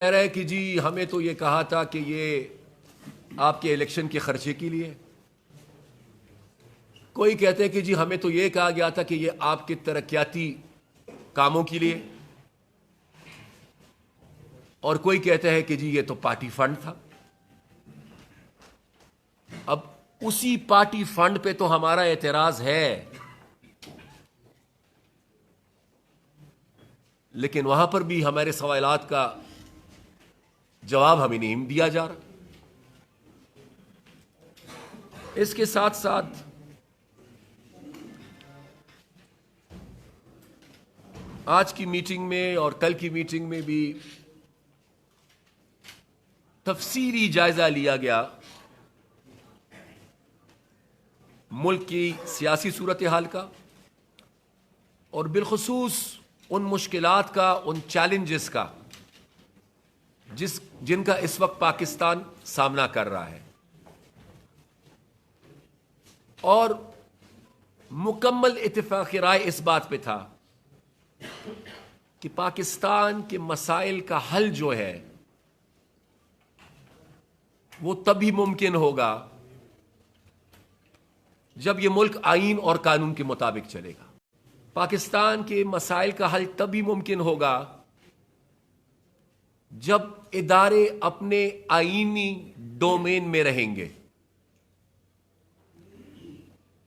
کہہ رہا ہے کہ جی ہمیں تو یہ کہا تھا کہ یہ آپ کے الیکشن کے خرچے کے لیے. کوئی کہتے ہیں کہ جی ہمیں تو یہ کہا گیا تھا کہ یہ آپ کے ترقیاتی کاموں کے لیے, اور کوئی کہتا ہے کہ جی یہ تو پارٹی فنڈ تھا. اب اسی پارٹی فنڈ پہ تو ہمارا اعتراض ہے, لیکن وہاں پر بھی ہمارے سوالات کا جواب ہمیں نہیں دیا جا رہا. اس کے ساتھ ساتھ آج کی میٹنگ میں اور کل کی میٹنگ میں بھی تفصیلی جائزہ لیا گیا ملک کی سیاسی صورتحال کا, اور بالخصوص ان مشکلات کا, ان چیلنجز کا جن کا اس وقت پاکستان سامنا کر رہا ہے, اور مکمل اتفاق رائے اس بات پہ تھا کہ پاکستان کے مسائل کا حل جو ہے وہ تبھی ممکن ہوگا جب یہ ملک آئین اور قانون کے مطابق چلے گا. پاکستان کے مسائل کا حل تبھی ممکن ہوگا جب ادارے اپنے آئینی ڈومین میں رہیں گے,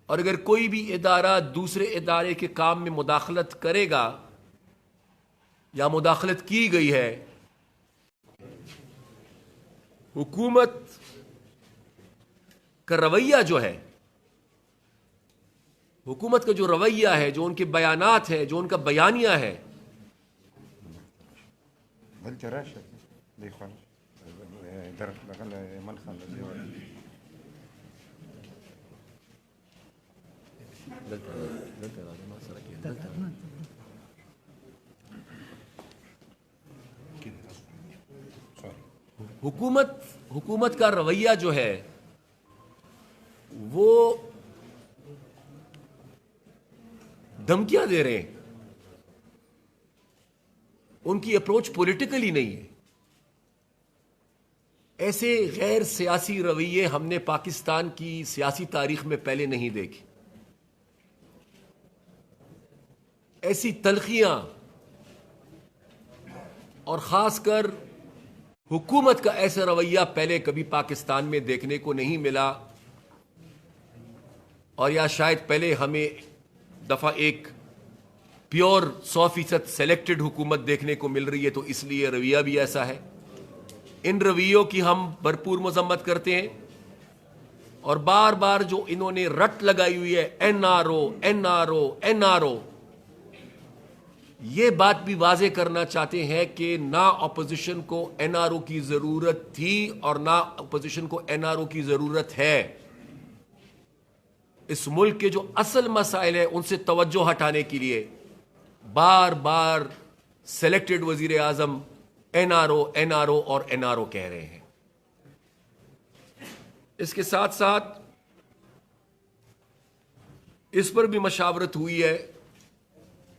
اور اگر کوئی بھی ادارہ دوسرے ادارے کے کام میں مداخلت کرے گا یا مداخلت کی گئی ہے, حکومت کا رویہ جو ہے, حکومت کا جو رویہ ہے, جو ان کے بیانات ہے, جو ان کا بیانیہ ہے, حکومت کا رویہ جو ہے وہ دھمکیاں دے رہے ہیں. ان کی اپروچ پولیٹیکلی نہیں ہے. ایسے غیر سیاسی رویے ہم نے پاکستان کی سیاسی تاریخ میں پہلے نہیں دیکھے. ایسی تلخیاں, اور خاص کر حکومت کا ایسا رویہ پہلے کبھی پاکستان میں دیکھنے کو نہیں ملا, اور یا شاید پہلے ہمیں دفعہ ایک پیور 100% سلیکٹڈ حکومت دیکھنے کو مل رہی ہے, تو اس لیے رویہ بھی ایسا ہے. ان رویوں کی ہم بھرپور مذمت کرتے ہیں, اور بار بار جو انہوں نے رٹ لگائی ہوئی ہے N R O N R O N R O, یہ بات بھی واضح کرنا چاہتے ہیں کہ نہ اپوزیشن کو این آر او کی ضرورت تھی اور نہ اپوزیشن کو این آر او کی ضرورت ہے. اس ملک کے جو اصل مسائل ہیں ان سے توجہ ہٹانے کے لیے بار بار سلیکٹڈ وزیر اعظم N R O N R O اور این آر او کہہ رہے ہیں. اس کے ساتھ ساتھ اس پر بھی مشاورت ہوئی ہے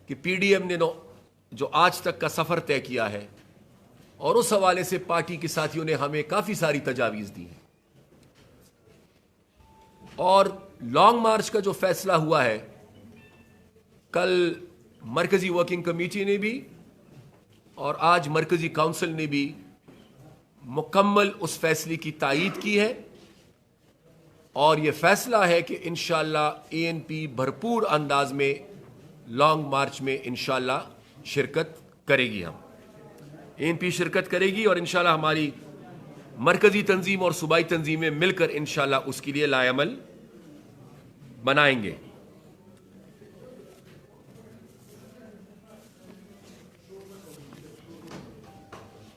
کہ پی ڈی ایم نے جو آج تک کا سفر طے کیا ہے, اور اس حوالے سے پارٹی کے ساتھیوں نے ہمیں کافی ساری تجاویز دی ہیں, اور لانگ مارچ کا جو فیصلہ ہوا ہے کل مرکزی ورکنگ کمیٹی نے بھی اور آج مرکزی کونسل نے بھی مکمل اس فیصلے کی تائید کی ہے, اور یہ فیصلہ ہے کہ انشاءاللہ اے این پی بھرپور انداز میں لانگ مارچ میں انشاءاللہ شرکت کرے گی. ہم اے این پی شرکت کرے گی, اور انشاءاللہ ہماری مرکزی تنظیم اور صوبائی تنظیمیں مل کر انشاءاللہ اس کے لیے لائے عمل بنائیں گے.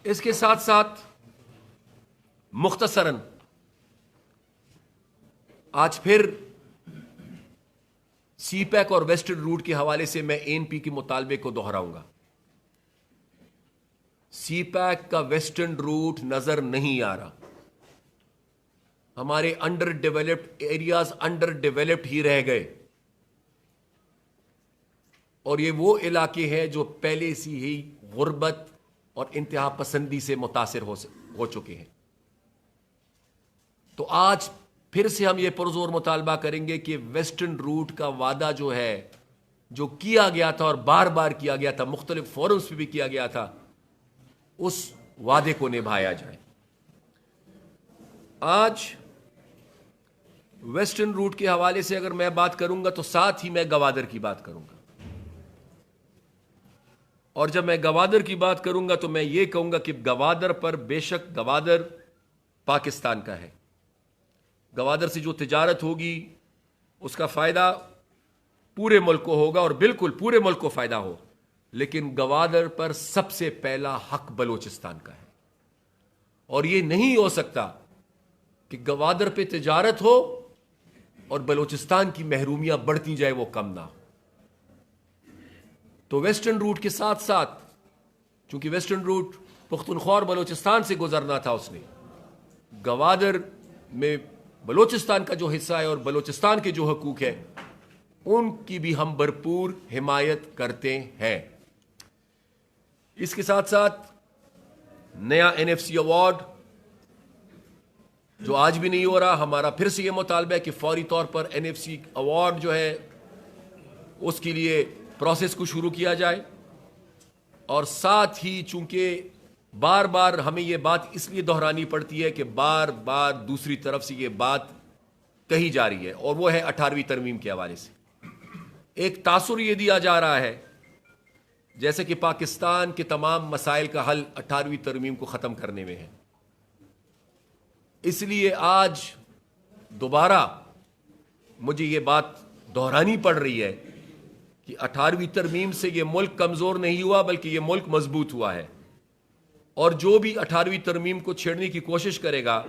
اس کے ساتھ ساتھ مختصراً آج پھر سی پیک اور ویسٹرن روٹ کے حوالے سے میں اے این پی کے مطالبے کو دہراؤں گا. سی پیک کا ویسٹرن روٹ نظر نہیں آ رہا. ہمارے underdeveloped areas underdeveloped ہی رہ گئے, اور یہ وہ علاقے ہیں جو پہلے سے ہی غربت, اور انتہا پسندی سے متاثر ہو چکے ہیں. تو آج پھر سے ہم یہ پرزور مطالبہ کریں گے کہ ویسٹرن روٹ کا وعدہ جو ہے، جو کیا گیا تھا اور بار بار کیا گیا تھا، مختلف فورمز پہ بھی کیا گیا تھا، اس وعدے کو نبھایا جائے. آج ویسٹرن روٹ کے حوالے سے اگر میں بات کروں گا تو ساتھ ہی میں گوادر کی بات کروں گا. اور جب میں گوادر کی بات کروں گا تو میں یہ کہوں گا کہ گوادر پر بے شک گوادر پاکستان کا ہے. گوادر سے جو تجارت ہوگی اس کا فائدہ پورے ملک کو ہوگا اور بالکل پورے ملک کو فائدہ ہو، لیکن گوادر پر سب سے پہلا حق بلوچستان کا ہے. اور یہ نہیں ہو سکتا کہ گوادر پہ تجارت ہو اور بلوچستان کی محرومیاں بڑھتی جائے، وہ کم نہ ہو. تو ویسٹرن روٹ کے ساتھ ساتھ، چونکہ ویسٹرن روٹ پختونخوا اور بلوچستان سے گزرنا تھا، اس نے گوادر میں بلوچستان کا جو حصہ ہے اور بلوچستان کے جو حقوق ہے ان کی بھی ہم بھرپور حمایت کرتے ہیں. اس کے ساتھ ساتھ نیا NFC ایوارڈ جو آج بھی نہیں ہو رہا، ہمارا پھر سے یہ مطالبہ ہے کہ فوری طور پر NFC ایوارڈ جو ہے اس کے لیے پروسیس کو شروع کیا جائے. اور ساتھ ہی چونکہ بار بار ہمیں یہ بات اس لیے دہرانی پڑتی ہے کہ بار بار دوسری طرف سے یہ بات کہی جا رہی ہے، اور وہ ہے 18ویں ترمیم کے حوالے سے ایک تاثر یہ دیا جا رہا ہے جیسے کہ پاکستان کے تمام مسائل کا حل 18ویں ترمیم کو ختم کرنے میں ہے. اس لیے آج دوبارہ مجھے یہ بات دہرانی پڑ رہی ہے کہ 18ویں ترمیم سے یہ ملک کمزور نہیں ہوا بلکہ یہ ملک مضبوط ہوا ہے. اور جو بھی 18ویں ترمیم کو چھیڑنے کی کوشش کرے گا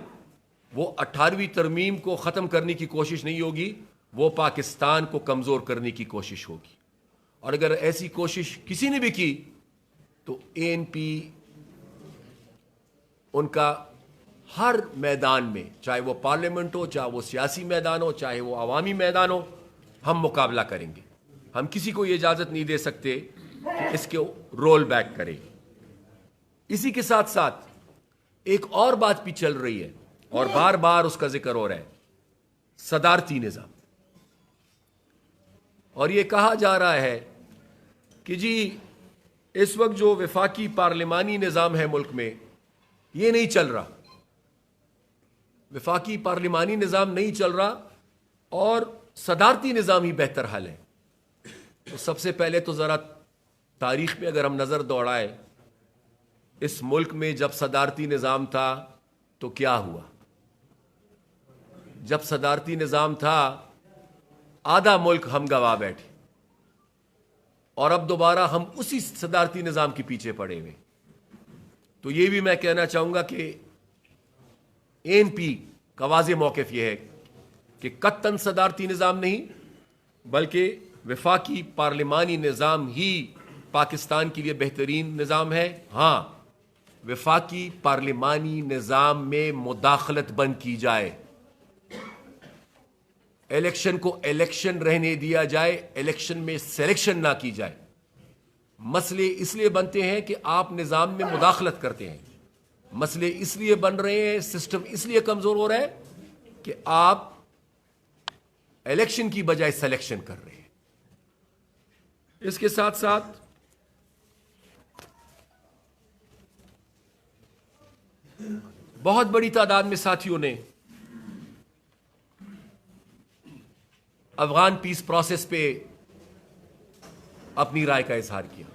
وہ 18ویں ترمیم کو ختم کرنے کی کوشش نہیں ہوگی، وہ پاکستان کو کمزور کرنے کی کوشش ہوگی. اور اگر ایسی کوشش کسی نے بھی کی تو ANP ان کا ہر میدان میں، چاہے وہ پارلیمنٹ ہو، چاہے وہ سیاسی میدان ہو، چاہے وہ عوامی میدان ہو، ہم مقابلہ کریں گے. ہم کسی کو یہ اجازت نہیں دے سکتے کہ اس کو رول بیک کرے. اسی کے ساتھ ساتھ ایک اور بات بھی چل رہی ہے اور بار بار اس کا ذکر ہو رہا ہے، صدارتی نظام. اور یہ کہا جا رہا ہے کہ جی اس وقت جو وفاقی پارلیمانی نظام ہے ملک میں یہ نہیں چل رہا، وفاقی پارلیمانی نظام نہیں چل رہا اور صدارتی نظام ہی بہتر حل ہے. تو سب سے پہلے تو ذرا تاریخ میں اگر ہم نظر دوڑائیں، اس ملک میں جب صدارتی نظام تھا تو کیا ہوا؟ جب صدارتی نظام تھا آدھا ملک ہم گوا بیٹھے، اور اب دوبارہ ہم اسی صدارتی نظام کے پیچھے پڑے ہوئے. تو یہ بھی میں کہنا چاہوں گا کہ ANP کا واضح موقف یہ ہے کہ قطعاً صدارتی نظام نہیں بلکہ وفاقی پارلیمانی نظام ہی پاکستان کے لیے بہترین نظام ہے. ہاں، وفاقی پارلیمانی نظام میں مداخلت بند کی جائے، الیکشن کو الیکشن رہنے دیا جائے، الیکشن میں سلیکشن نہ کی جائے. مسئلے اس لیے بنتے ہیں کہ آپ نظام میں مداخلت کرتے ہیں، مسئلے اس لیے بن رہے ہیں، سسٹم اس لیے کمزور ہو رہا ہے کہ آپ الیکشن کی بجائے سلیکشن کر رہے ہیں. اس کے ساتھ ساتھ بہت بڑی تعداد میں ساتھیوں نے افغان پیس پروسیس پہ اپنی رائے کا اظہار کیا.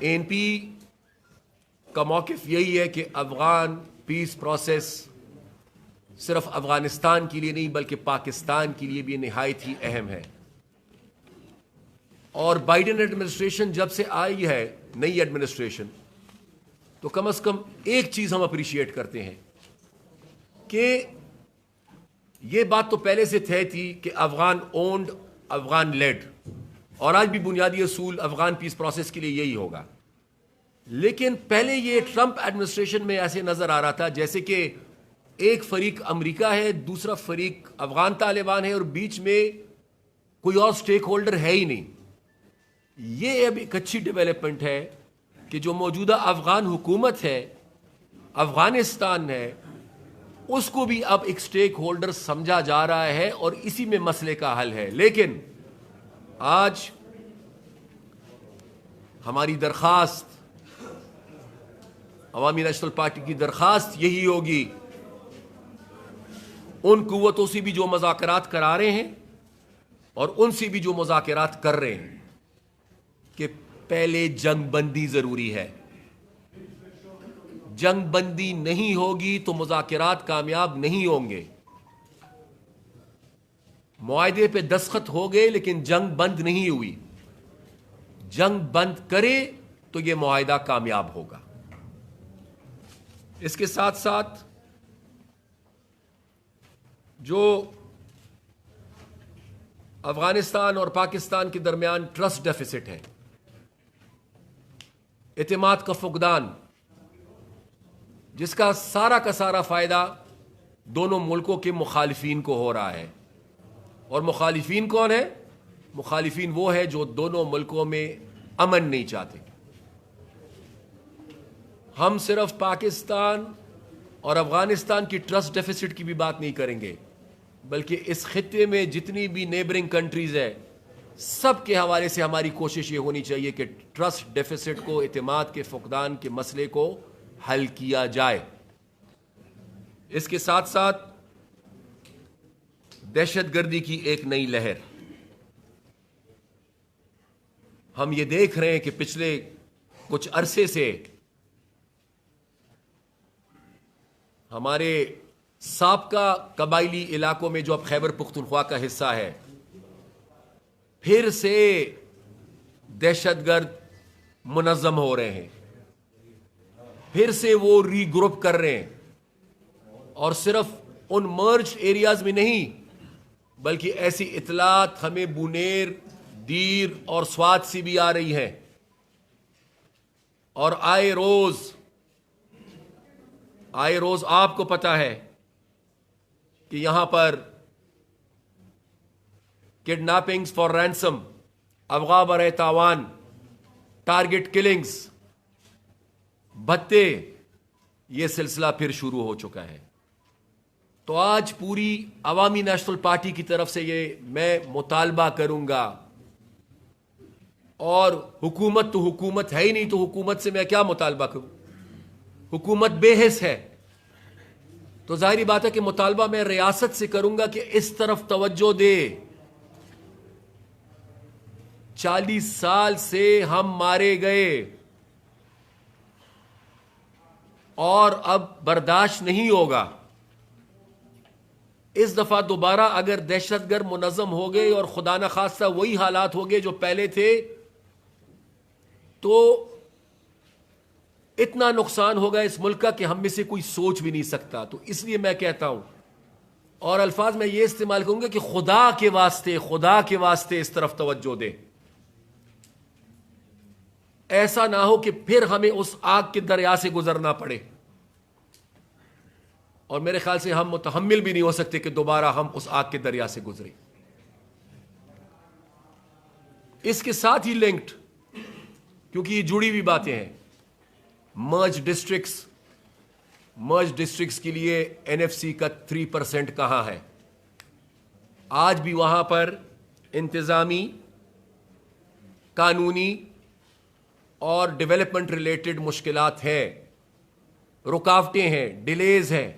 ANP کا موقف یہی ہے کہ افغان پیس پروسیس صرف افغانستان کے لیے نہیں بلکہ پاکستان کے لیے بھی نہایت ہی اہم ہے. اور بائیڈن ایڈمنسٹریشن جب سے آئی ہے، نئی ایڈمنسٹریشن، تو کم از کم ایک چیز ہم اپریشیٹ کرتے ہیں کہ یہ بات تو پہلے سے طے تھی کہ افغان اونڈ، افغان لیڈ، اور آج بھی بنیادی اصول افغان پیس پروسیس کے لیے یہی ہوگا. لیکن پہلے یہ ٹرمپ ایڈمنسٹریشن میں ایسے نظر آ رہا تھا جیسے کہ ایک فریق امریکہ ہے، دوسرا فریق افغان طالبان ہے، اور بیچ میں کوئی اور سٹیک ہولڈر ہے ہی نہیں. یہ اب ایک اچھی ڈیولپمنٹ ہے کہ جو موجودہ افغان حکومت ہے، افغانستان ہے، اس کو بھی اب ایک سٹیک ہولڈر سمجھا جا رہا ہے اور اسی میں مسئلے کا حل ہے. لیکن آج ہماری درخواست، عوامی نیشنل پارٹی کی درخواست یہی ہوگی ان قوتوں سے بھی جو مذاکرات کرا رہے ہیں اور ان سے بھی جو مذاکرات کر رہے ہیں کہ پہلے جنگ بندی ضروری ہے. جنگ بندی نہیں ہوگی تو مذاکرات کامیاب نہیں ہوں گے. معاہدے پہ دستخط ہو گئے لیکن جنگ بند نہیں ہوئی. جنگ بند کرے تو یہ معاہدہ کامیاب ہوگا. اس کے ساتھ ساتھ جو افغانستان اور پاکستان کے درمیان ٹرسٹ ڈیفیسٹ ہے، اعتماد کا فقدان، جس کا سارا فائدہ دونوں ملکوں کے مخالفین کو ہو رہا ہے. اور مخالفین کون ہیں؟ مخالفین وہ ہے جو دونوں ملکوں میں امن نہیں چاہتے. ہم صرف پاکستان اور افغانستان کی ٹرسٹ ڈیفیسٹ کی بھی بات نہیں کریں گے، بلکہ اس خطے میں جتنی بھی نیبرنگ کنٹریز ہے سب کے حوالے سے ہماری کوشش یہ ہونی چاہیے کہ ٹرسٹ ڈیفیسٹ کو، اعتماد کے فقدان کے مسئلے کو حل کیا جائے. اس کے ساتھ ساتھ دہشت گردی کی ایک نئی لہر ہم یہ دیکھ رہے ہیں کہ پچھلے کچھ عرصے سے ہمارے سابقہ قبائلی علاقوں میں جو اب خیبر پختونخوا کا حصہ ہے، پھر سے دہشت گرد منظم ہو رہے ہیں، پھر سے وہ ری گروپ کر رہے ہیں. اور صرف ان مرج ایریاز میں نہیں بلکہ ایسی اطلاعات ہمیں بونیر، دیر اور سوات سے بھی آ رہی ہیں. اور آئے روز آپ کو پتا ہے کہ یہاں پر کڈنیپنگز فار رینسم، افغاں برائے تاوان، ٹارگٹ کلنگز، بھتے، یہ سلسلہ پھر شروع ہو چکا ہے. تو آج پوری عوامی نیشنل پارٹی کی طرف سے یہ میں مطالبہ کروں گا، اور حکومت تو حکومت ہے ہی نہیں تو حکومت سے میں کیا مطالبہ کروں؟ حکومت بے حس ہے. تو ظاہری بات ہے کہ مطالبہ میں ریاست سے کروں گا کہ اس طرف توجہ دے. 40 سال سے ہم مارے گئے اور اب برداشت نہیں ہوگا. اس دفعہ دوبارہ اگر دہشت گرد منظم ہو گئے اور خدا نخواستہ وہی حالات ہو گئے جو پہلے تھے، تو اتنا نقصان ہوگا اس ملک کا کہ ہم میں سے کوئی سوچ بھی نہیں سکتا. تو اس لیے میں کہتا ہوں، اور الفاظ میں یہ استعمال کروں گا کہ خدا کے واسطے اس طرف توجہ دیں. ایسا نہ ہو کہ پھر ہمیں اس آگ کے دریا سے گزرنا پڑے، اور میرے خیال سے ہم متحمل بھی نہیں ہو سکتے کہ دوبارہ ہم اس آگ کے دریا سے گزریں. اس کے ساتھ ہی لنکڈ، کیونکہ یہ جڑی ہوئی باتیں ہیں، مرج ڈسٹرکٹس کے لیے NFC کا 3% کہاں ہے؟ آج بھی وہاں پر انتظامی، قانونی اور ڈیولپمنٹ ریلیٹڈ مشکلات ہیں، رکاوٹیں ہیں، ڈیلیز ہیں.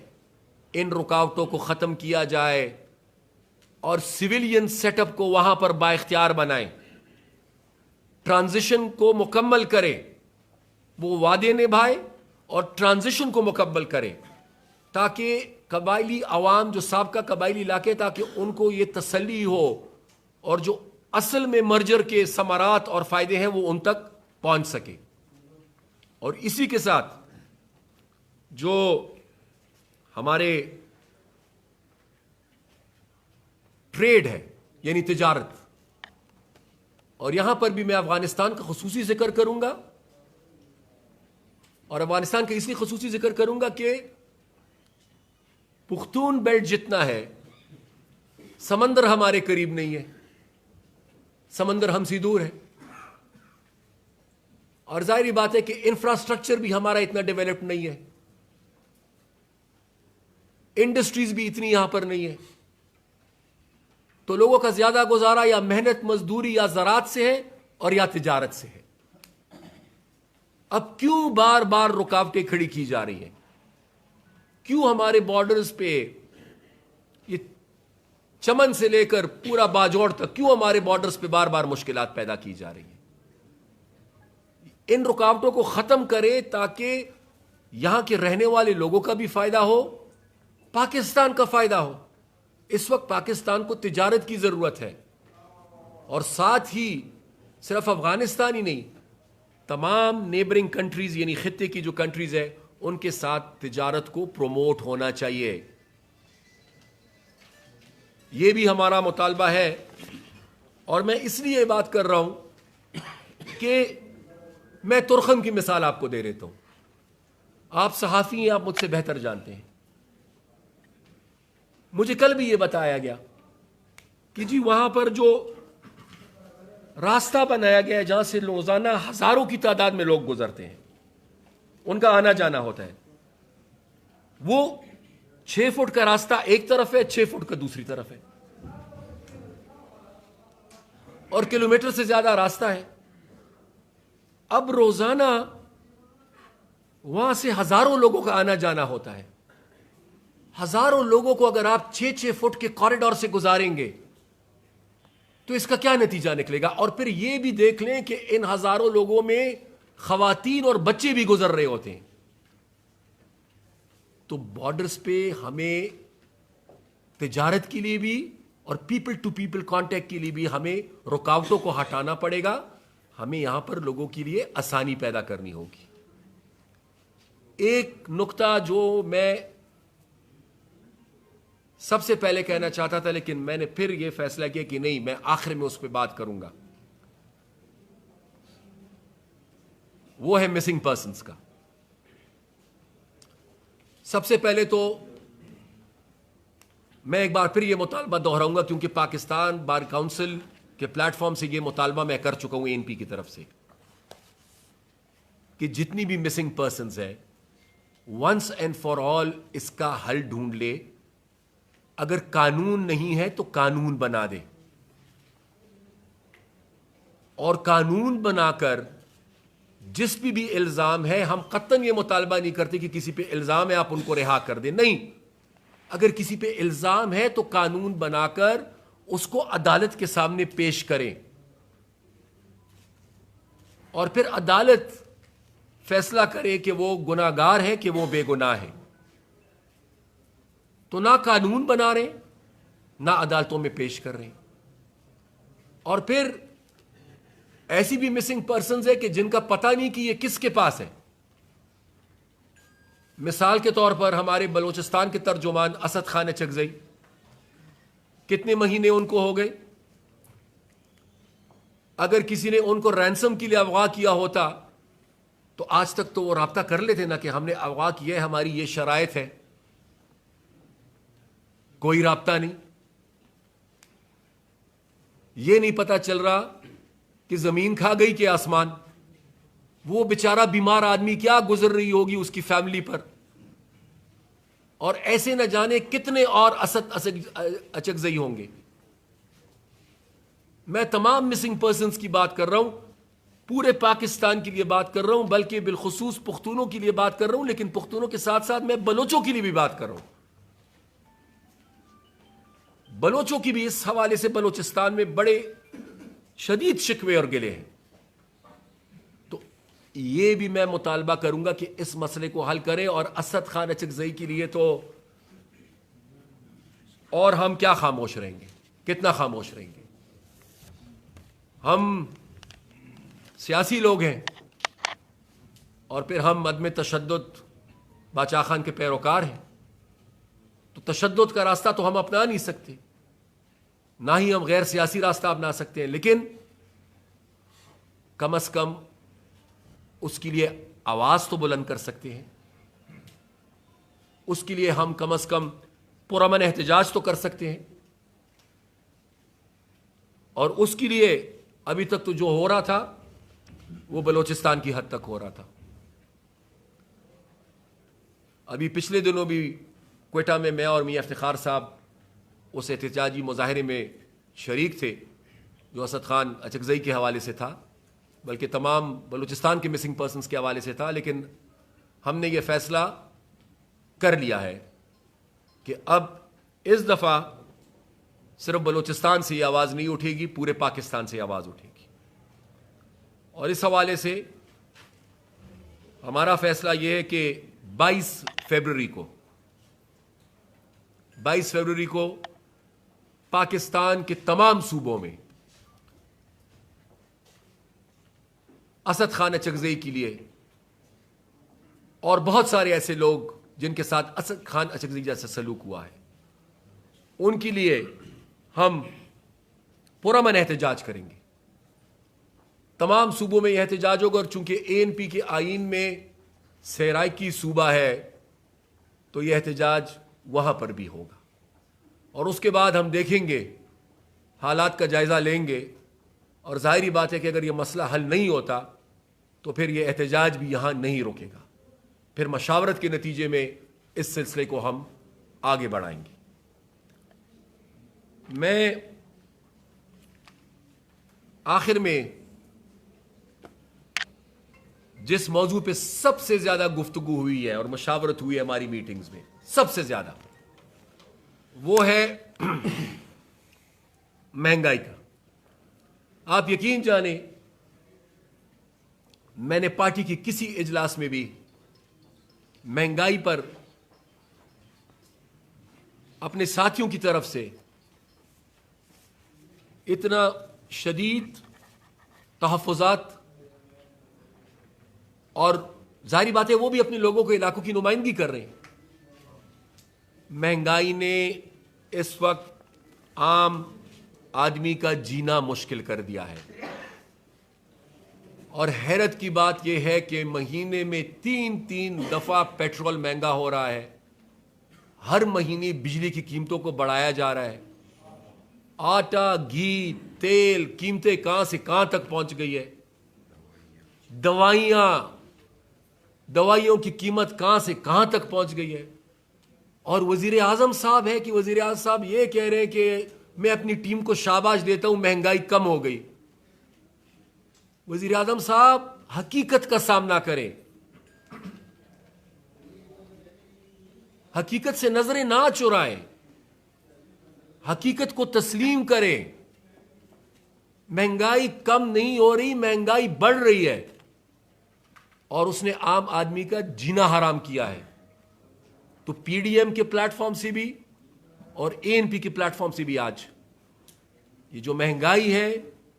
ان رکاوٹوں کو ختم کیا جائے اور سویلین سیٹ اپ کو وہاں پر بااختیار بنائیں، ٹرانزیشن کو مکمل کرے، وہ وعدے نبھائے اور ٹرانزیشن کو مکمل کرے، تاکہ قبائلی عوام جو سابقہ قبائلی علاقے، تاکہ ان کو یہ تسلی ہو اور جو اصل میں مرجر کے ثمرات اور فائدے ہیں وہ ان تک پہنچ سکے. اور اسی کے ساتھ جو ہمارے ٹریڈ ہے، یعنی تجارت، اور یہاں پر بھی میں افغانستان کا خصوصی ذکر کروں گا. اور افغانستان کا اس لیے خصوصی ذکر کروں گا کہ پختون بیلٹ جتنا ہے، سمندر ہمارے قریب نہیں ہے، سمندر ہم سے دور ہے. اور ظاہری بات ہے کہ انفراسٹرکچر بھی ہمارا اتنا ڈیولپڈ نہیں ہے, انڈسٹریز بھی اتنی یہاں پر نہیں ہے, تو لوگوں کا زیادہ گزارا یا محنت مزدوری یا زراعت سے ہے اور یا تجارت سے ہے. اب کیوں بار بار رکاوٹیں کھڑی کی جا رہی ہیں؟ کیوں ہمارے بارڈرز پہ یہ چمن سے لے کر پورا باجوڑ تک کیوں ہمارے بارڈرز پہ بار بار مشکلات پیدا کی جا رہی ہیں؟ ان رکاوٹوں کو ختم کرے تاکہ یہاں کے رہنے والے لوگوں کا بھی فائدہ ہو, پاکستان کا فائدہ ہو. اس وقت پاکستان کو تجارت کی ضرورت ہے, اور ساتھ ہی صرف افغانستان ہی نہیں, تمام نیبرنگ کنٹریز یعنی خطے کی جو کنٹریز ہے ان کے ساتھ تجارت کو پروموٹ ہونا چاہیے. یہ بھی ہمارا مطالبہ ہے. اور میں اس لیے بات کر رہا ہوں کہ میں ترخم کی مثال آپ کو دے دیتا ہوں. آپ صحافی ہیں, آپ مجھ سے بہتر جانتے ہیں. مجھے کل بھی یہ بتایا گیا کہ جی وہاں پر جو راستہ بنایا گیا ہے جہاں سے روزانہ ہزاروں کی تعداد میں لوگ گزرتے ہیں, ان کا آنا جانا ہوتا ہے, وہ 6 فٹ کا راستہ ایک طرف ہے, 6 فٹ کا دوسری طرف ہے, اور کلومیٹر سے زیادہ راستہ ہے. اب روزانہ وہاں سے ہزاروں لوگوں کا آنا جانا ہوتا ہے. ہزاروں لوگوں کو اگر آپ 6 فٹ کے کوریڈور سے گزاریں گے تو اس کا کیا نتیجہ نکلے گا؟ اور پھر یہ بھی دیکھ لیں کہ ان ہزاروں لوگوں میں خواتین اور بچے بھی گزر رہے ہوتے ہیں. تو بارڈرز پہ ہمیں تجارت کے لیے بھی اور پیپل ٹو پیپل کانٹیکٹ کے لیے بھی ہمیں رکاوٹوں کو ہٹانا پڑے گا. ہمیں یہاں پر لوگوں کے لیے آسانی پیدا کرنی ہوگی. ایک نقطہ جو میں سب سے پہلے کہنا چاہتا تھا لیکن میں نے پھر یہ فیصلہ کیا کہ نہیں, میں آخر میں اس پہ بات کروں گا, وہ ہے مسنگ پرسنز کا. سب سے پہلے تو میں ایک بار پھر یہ مطالبہ دہراؤں گا, کیونکہ پاکستان بار کونسل کے پلیٹ فارم سے یہ مطالبہ میں کر چکا ہوں این پی کی طرف سے, کہ جتنی بھی مسنگ پرسنز ہیں ونس اینڈ فار آل اس کا حل ڈھونڈ لے. اگر قانون نہیں ہے تو قانون بنا دے, اور قانون بنا کر جس پہ بھی الزام ہے, ہم قطعاً یہ مطالبہ نہیں کرتے کہ کسی پہ الزام ہے آپ ان کو رہا کر دیں, نہیں. اگر کسی پہ الزام ہے تو قانون بنا کر اس کو عدالت کے سامنے پیش کریں, اور پھر عدالت فیصلہ کرے کہ وہ گناہگار ہے کہ وہ بے گناہ ہے. تو نہ قانون بنا رہے, نہ عدالتوں میں پیش کر رہے. اور پھر ایسی بھی مسنگ پرسنز ہے کہ جن کا پتہ نہیں کہ یہ کس کے پاس ہے. مثال کے طور پر ہمارے بلوچستان کے ترجمان اسد خان چکزئی, کتنے مہینے ان کو ہو گئے. اگر کسی نے ان کو رینسم کے لیے اغوا کیا ہوتا تو آج تک تو وہ رابطہ کر لیتے نا کہ ہم نے اغوا کیا ہے, ہماری یہ شرائط ہے. کوئی رابطہ نہیں. یہ نہیں پتا چل رہا کہ زمین کھا گئی کہ آسمان. وہ بیچارہ بیمار آدمی کیا گزر رہی ہوگی اس کی فیملی پر, اور ایسے نہ جانے کتنے اور اسد اچکزئی ہوں گے. میں تمام مسنگ پرسنز کی بات کر رہا ہوں, پورے پاکستان کے لیے بات کر رہا ہوں, بلکہ بالخصوص پختونوں کے لیے بات کر رہا ہوں, لیکن پختونوں کے ساتھ ساتھ میں بلوچوں کے لیے بھی بات کر رہا ہوں. بلوچوں کی بھی اس حوالے سے بلوچستان میں بڑے شدید شکوے اور گلے ہیں. تو یہ بھی میں مطالبہ کروں گا کہ اس مسئلے کو حل کریں. اور اسد خان اچکزئی کے لیے تو اور ہم کیا خاموش رہیں گے, کتنا خاموش رہیں گے. ہم سیاسی لوگ ہیں اور پھر ہم عدم تشدد باچا خان کے پیروکار ہیں, تو تشدد کا راستہ تو ہم اپنا نہیں سکتے, نہ ہی ہم غیر سیاسی راستہ اپنا سکتے ہیں, لیکن کم از کم اس کے لیے آواز تو بلند کر سکتے ہیں. اس کے لیے ہم کم از کم پرامن احتجاج تو کر سکتے ہیں. اور اس کے لیے ابھی تک تو جو ہو رہا تھا وہ بلوچستان کی حد تک ہو رہا تھا. ابھی پچھلے دنوں بھی کوئٹہ میں اور میاں افتخار صاحب اس احتجاجی مظاہرے میں شریک تھے جو اسد خان اچکزئی کے حوالے سے تھا، بلکہ تمام بلوچستان کے مسنگ پرسنز کے حوالے سے تھا. لیکن ہم نے یہ فیصلہ کر لیا ہے کہ اب اس دفعہ صرف بلوچستان سے یہ آواز نہیں اٹھے گی، پورے پاکستان سے آواز اٹھے گی. اور اس حوالے سے ہمارا فیصلہ یہ ہے کہ 22 فروری کو پاکستان کے تمام صوبوں میں اسد خان اچکزئی کے لیے اور بہت سارے ایسے لوگ جن کے ساتھ اسد خان اچکزئی جیسا سلوک ہوا ہے ان کے لیے ہم پرامن احتجاج کریں گے. تمام صوبوں میں یہ احتجاج ہوگا، اور چونکہ ANP کے آئین میں سرائکی صوبہ ہے تو یہ احتجاج وہاں پر بھی ہوگا. اور اس کے بعد ہم دیکھیں گے، حالات کا جائزہ لیں گے، اور ظاہری بات ہے کہ اگر یہ مسئلہ حل نہیں ہوتا تو پھر یہ احتجاج بھی یہاں نہیں رکے گا. پھر مشاورت کے نتیجے میں اس سلسلے کو ہم آگے بڑھائیں گے. میں آخر میں جس موضوع پہ سب سے زیادہ گفتگو ہوئی ہے اور مشاورت ہوئی ہے ہماری میٹنگز میں سب سے زیادہ، وہ ہے مہنگائی کا. آپ یقین جانیں میں نے پارٹی کی کسی اجلاس میں بھی مہنگائی پر اپنے ساتھیوں کی طرف سے اتنا شدید تحفظات، اور ظاہری بات ہے وہ بھی اپنے لوگوں کے علاقوں کی نمائندگی کر رہے ہیں. مہنگائی نے اس وقت عام آدمی کا جینا مشکل کر دیا ہے، اور حیرت کی بات یہ ہے کہ مہینے میں 3 دفعہ پیٹرول مہنگا ہو رہا ہے، ہر مہینے بجلی کی قیمتوں کو بڑھایا جا رہا ہے، آٹا، گھی، تیل قیمتیں کہاں سے کہاں تک پہنچ گئی ہے، دوائیوں کی قیمت کہاں سے کہاں تک پہنچ گئی ہے. اور وزیر اعظم صاحب ہے کہ وزیر اعظم صاحب یہ کہہ رہے ہیں کہ میں اپنی ٹیم کو شاباش دیتا ہوں، مہنگائی کم ہو گئی. وزیر اعظم صاحب حقیقت کا سامنا کریں، حقیقت سے نظریں نہ چرائیں، حقیقت کو تسلیم کریں. مہنگائی کم نہیں ہو رہی، مہنگائی بڑھ رہی ہے، اور اس نے عام آدمی کا جینا حرام کیا ہے. تو PDM کے پلیٹ فارم سے بھی اور ANP کے پلیٹ فارم سے بھی آج یہ جو مہنگائی ہے،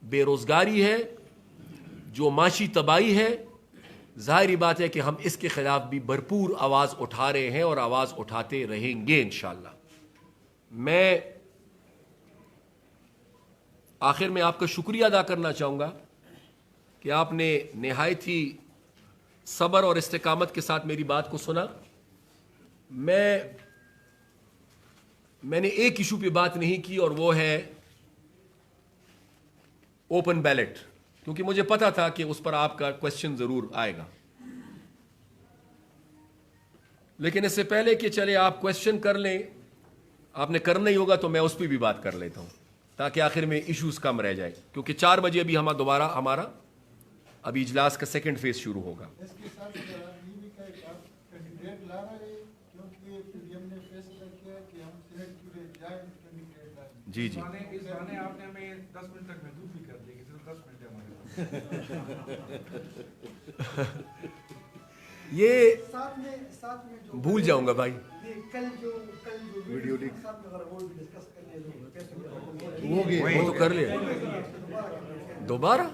بے روزگاری ہے، جو معاشی تباہی ہے، ظاہری بات ہے کہ ہم اس کے خلاف بھی بھرپور آواز اٹھا رہے ہیں اور آواز اٹھاتے رہیں گے انشاءاللہ. میں آخر میں آپ کا شکریہ ادا کرنا چاہوں گا کہ آپ نے نہایت ہی صبر اور استقامت کے ساتھ میری بات کو سنا. میں نے ایک ایشو پہ بات نہیں کی، اور وہ ہے اوپن بیلٹ، کیونکہ مجھے پتا تھا کہ اس پر آپ کا کوشچن ضرور آئے گا. لیکن اس سے پہلے کہ چلے آپ کوشچن کر لیں، آپ نے کرنا ہی ہوگا تو میں اس پہ بھی بات کر لیتا ہوں تاکہ آخر میں ایشوز کم رہ جائے، کیونکہ 4 بجے ابھی دوبارہ ہمارا ابھی اجلاس کا سیکنڈ فیز شروع ہوگا. جی جی یہ بھول جاؤں گا بھائی، وہ تو کر لیا دوبارہ.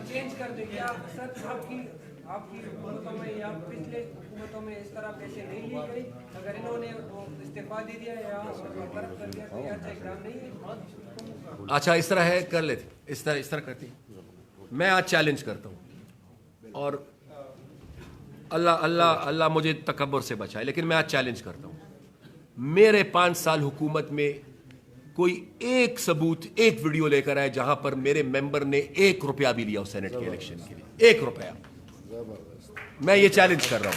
چینج کر دیں کیا سر؟ آپ کی حکومتوں میں یا پچھلے حکومتوں میں اس طرح پیسے نہیں لی گئی؟ اگر انہوں نے استعفیٰ دے دیا یا برطرف کر دیا تو یہ اچھا اقدام نہیں ہے؟ اچھا اس طرح ہے، کر لیتے، اس طرح کرتے ہیں. میں آج چیلنج کرتا ہوں، اور اللہ مجھے تکبر سے بچائے، لیکن میں آج چیلنج کرتا ہوں. میرے 5 سال حکومت میں کوئی ایک ثبوت, ایک ویڈیو لے کر آئے جہاں پر میرے ممبر نے 1 روپیہ بھی لیا ہو سینٹ کے الیکشن کے لیے, 1 روپیہ. میں یہ چیلنج کر رہا ہوں,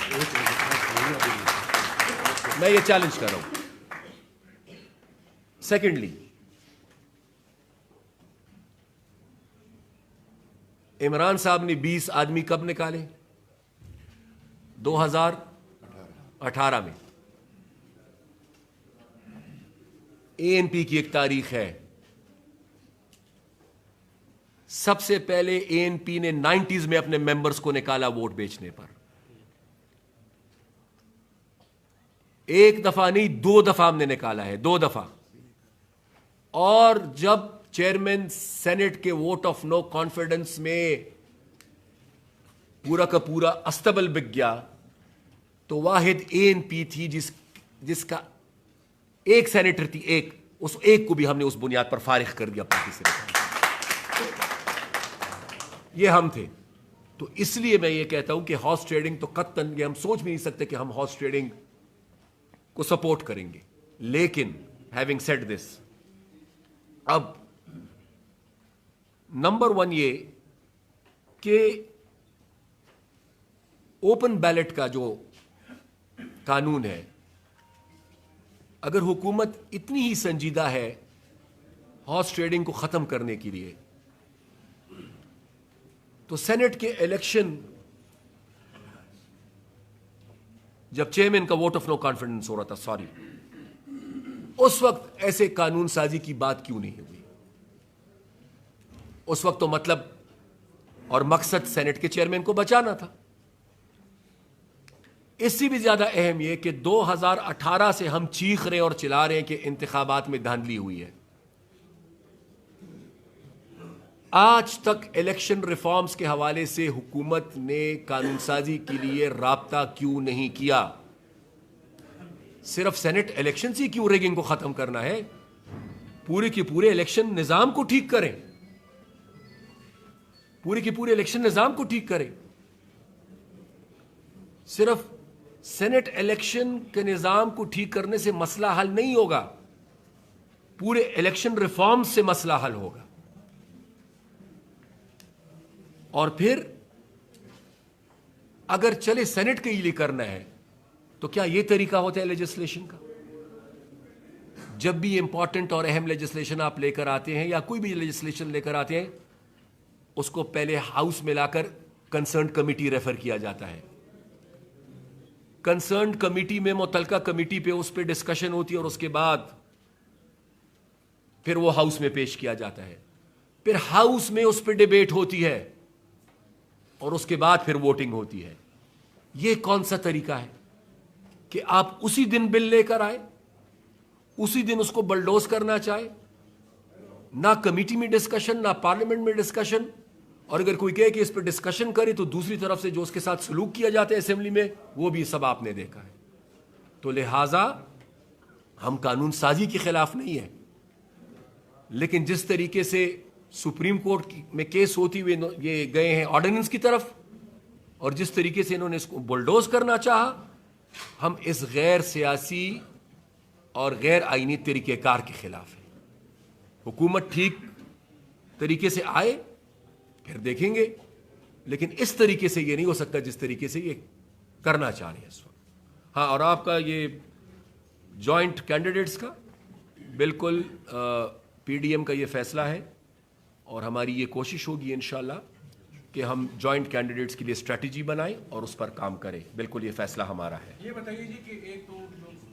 میں یہ چیلنج کر رہا ہوں. سیکنڈلی, عمران صاحب نے 20 آدمی کب نکالے؟ 2018 میں. اے این پی کی ایک تاریخ ہے, سب سے پہلے اے این پی نے 90s میں اپنے ممبرز کو نکالا ووٹ بیچنے پر. 1 دفعہ نہیں 2 دفعہ ہم نے نکالا ہے, 2 دفعہ. اور جب چیئرمین سینٹ کے ووٹ آف نو کانفیڈنس میں پورا کا پورا استبل بک گیا تو واحد اے این پی تھی جس کا ایک سینیٹر تھی, اس ایک کو بھی ہم نے اس بنیاد پر فارغ کر دیا پارٹی سے. یہ ہم تھے. تو اس لیے میں یہ کہتا ہوں کہ ہارس ٹریڈنگ تو قطعاً یہ ہم سوچ بھی نہیں سکتے کہ ہم ہارس ٹریڈنگ کو سپورٹ کریں گے. لیکن ہیونگ سیڈ دس, اب نمبر 1 یہ کہ اوپن بیلٹ کا جو قانون ہے, اگر حکومت اتنی ہی سنجیدہ ہے ہارس ٹریڈنگ کو ختم کرنے کے لیے, تو سینٹ کے الیکشن جب چیئرمین کا ووٹ آف نو کانفیڈنس ہو رہا تھا, اس وقت ایسے قانون سازی کی بات کیوں نہیں ہوئی؟ اس وقت تو مطلب اور مقصد سینٹ کے چیئرمین کو بچانا تھا. اس سے بھی زیادہ اہم یہ کہ 2018 سے ہم چیخ رہے اور چلا رہے ہیں کہ انتخابات میں دھاندلی ہوئی ہے. آج تک الیکشن ریفارمز کے حوالے سے حکومت نے قانون سازی کے لیے رابطہ کیوں نہیں کیا؟ صرف سینٹ الیکشن سے کیوں ریگنگ کو ختم کرنا ہے؟ پورے کے پورے الیکشن نظام کو ٹھیک کریں, پورے کے پورے الیکشن نظام کو ٹھیک کریں. صرف سینٹ الیکشن کے نظام کو ٹھیک کرنے سے مسئلہ حل نہیں ہوگا, پورے الیکشن ریفارم سے مسئلہ حل ہوگا. اور پھر اگر چلے سینٹ کے لیے کرنا ہے تو کیا یہ طریقہ ہوتا ہے لیجسلیشن کا؟ جب بھی امپورٹنٹ اور اہم لیجسلیشن آپ لے کر آتے ہیں یا کوئی بھی لیجسلیشن لے کر آتے ہیں, اس کو پہلے ہاؤس میں لا کر کنسرنڈ کمیٹی ریفر کیا جاتا ہے. کنسرنڈ کمیٹی میں متعلقہ کمیٹی پہ اس پہ ڈسکشن ہوتی ہے اور اس کے بعد پھر وہ ہاؤس میں پیش کیا جاتا ہے. پھر ہاؤس میں اس پہ ڈیبیٹ ہوتی ہے اور اس کے بعد پھر ووٹنگ ہوتی ہے. یہ کون سا طریقہ ہے کہ آپ اسی دن بل لے کر آئے, اسی دن اس کو بلڈوز کرنا چاہے, نہ کمیٹی میں ڈسکشن نہ پارلیمنٹ میں ڈسکشن, اور اگر کوئی کہے کہ اس پہ ڈسکشن کرے تو دوسری طرف سے جو اس کے ساتھ سلوک کیا جاتا ہے اسمبلی میں وہ بھی سب آپ نے دیکھا ہے. تو لہٰذا ہم قانون سازی کے خلاف نہیں ہیں, لیکن جس طریقے سے سپریم کورٹ میں کیس ہوتی ہوئے یہ گئے ہیں آرڈیننس کی طرف, اور جس طریقے سے انہوں نے اس کو بلڈوز کرنا چاہا, ہم اس غیر سیاسی اور غیر آئینی طریقہ کار کے خلاف ہیں. حکومت ٹھیک طریقے سے آئے پھر دیکھیں گے, لیکن اس طریقے سے یہ نہیں ہو سکتا جس طریقے سے یہ کرنا چاہ رہے ہیں اس وقت. ہاں, اور آپ کا یہ جوائنٹ کینڈیڈیٹس کا بالکل پی ڈی ایم کا یہ فیصلہ ہے, اور ہماری یہ کوشش ہوگی انشاءاللہ کہ ہم جوائنٹ کینڈیڈیٹس کے لیے اسٹریٹجی بنائیں اور اس پر کام کریں. بالکل یہ فیصلہ ہمارا ہے. یہ بتائیے جی کہ ایک تو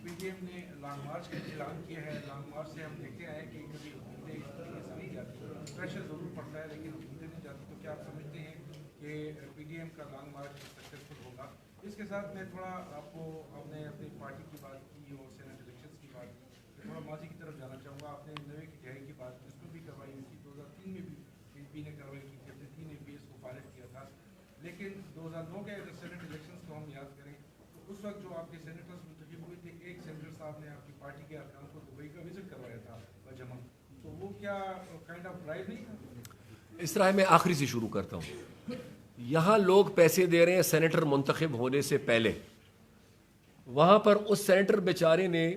پی ڈی ایم نے لانگ مارچ کا اعلان کیا ہے, لانگ مارچ سے ہم دیکھتے آئے کہ کبھی حکومتیں اس طریقے سے نہیں جاتی, پریشر ضرور پڑتا ہے لیکن حکومتیں نہیں جاتی. تو کیا آپ سمجھتے ہیں کہ پی ڈی ایم کا لانگ مارچ سکسیسفل ہوگا؟ اس کے ساتھ میں تھوڑا آپ نے اپنی پارٹی کی بات کی اور سینٹ الیکشنز کی بات کی, تھوڑا ماضی کی طرف جانا چاہوں گا. آپ نے نوے کی دہائی کی بات اس میں بھی کروائی ہوئی تھی, 2003 میں بھی پی پی نے کروائی تھی, جب 3 ایم پی ایس کو فارغ کیا تھا. لیکن 2009 کے اگر سینٹ الیکشنز کو ہم یاد کریں تو اس وقت جو آپ کے سینیٹرز منتخب ہوئے تھے, ایک سینیٹر صاحب نے آپ کی پارٹی کے ارکان کو دبئی کا وزٹ کروایا تھا بجمع, تو وہ کیا کائنڈ آف ڈرائیو نہیں تھا؟ اس طرح میں آخری سے شروع کرتا ہوں. یہاں لوگ پیسے دے رہے ہیں سینیٹر منتخب ہونے سے پہلے, وہاں پر اس سینیٹر بیچارے نے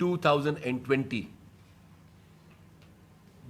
2020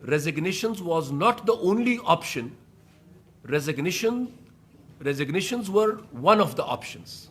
resignations was not the only option. Resignations were one of the options.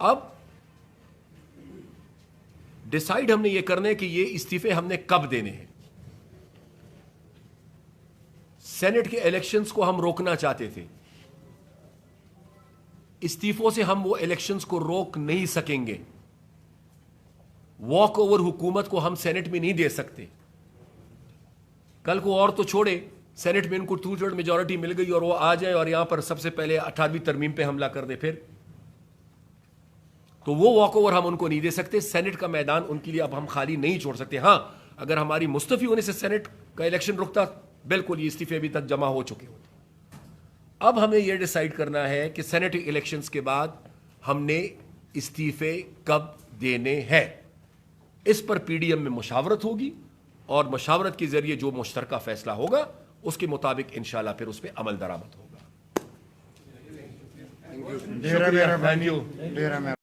اب ڈیسائیڈ ہم نے یہ کرنا ہے کہ یہ استعفے ہم نے کب دینے ہیں. سینٹ کے الیکشنز کو ہم روکنا چاہتے تھے. استعفوں سے ہم وہ الیکشنز کو روک نہیں سکیں گے. واک اوور حکومت کو ہم سینٹ میں نہیں دے سکتے. کل کو اور تو چھوڑے, سینٹ میں ان کو 2/3 میجورٹی مل گئی اور وہ آ جائے اور یہاں پر سب سے پہلے 18ویں ترمیم پہ حملہ کر دے, پھر تو وہ واک اوور ہم ان کو نہیں دے سکتے. سینٹ کا میدان ان کے لیے اب ہم خالی نہیں چھوڑ سکتے. ہاں, اگر ہماری مستعفی ہونے سے سینٹ کا الیکشن رکتا, بالکل یہ استعفے ابھی تک جمع ہو چکے ہوتے. اب ہمیں یہ ڈیسائیڈ کرنا ہے کہ سینٹ الیکشنز کے بعد ہم نے استعفے کب دینے ہیں. اس پر پی ڈی ایم میں مشاورت ہوگی اور مشاورت کے ذریعے جو مشترکہ فیصلہ ہوگا اس کے مطابق انشاءاللہ پھر اس پہ عمل درآمد ہوگا. ڈیرہ میرا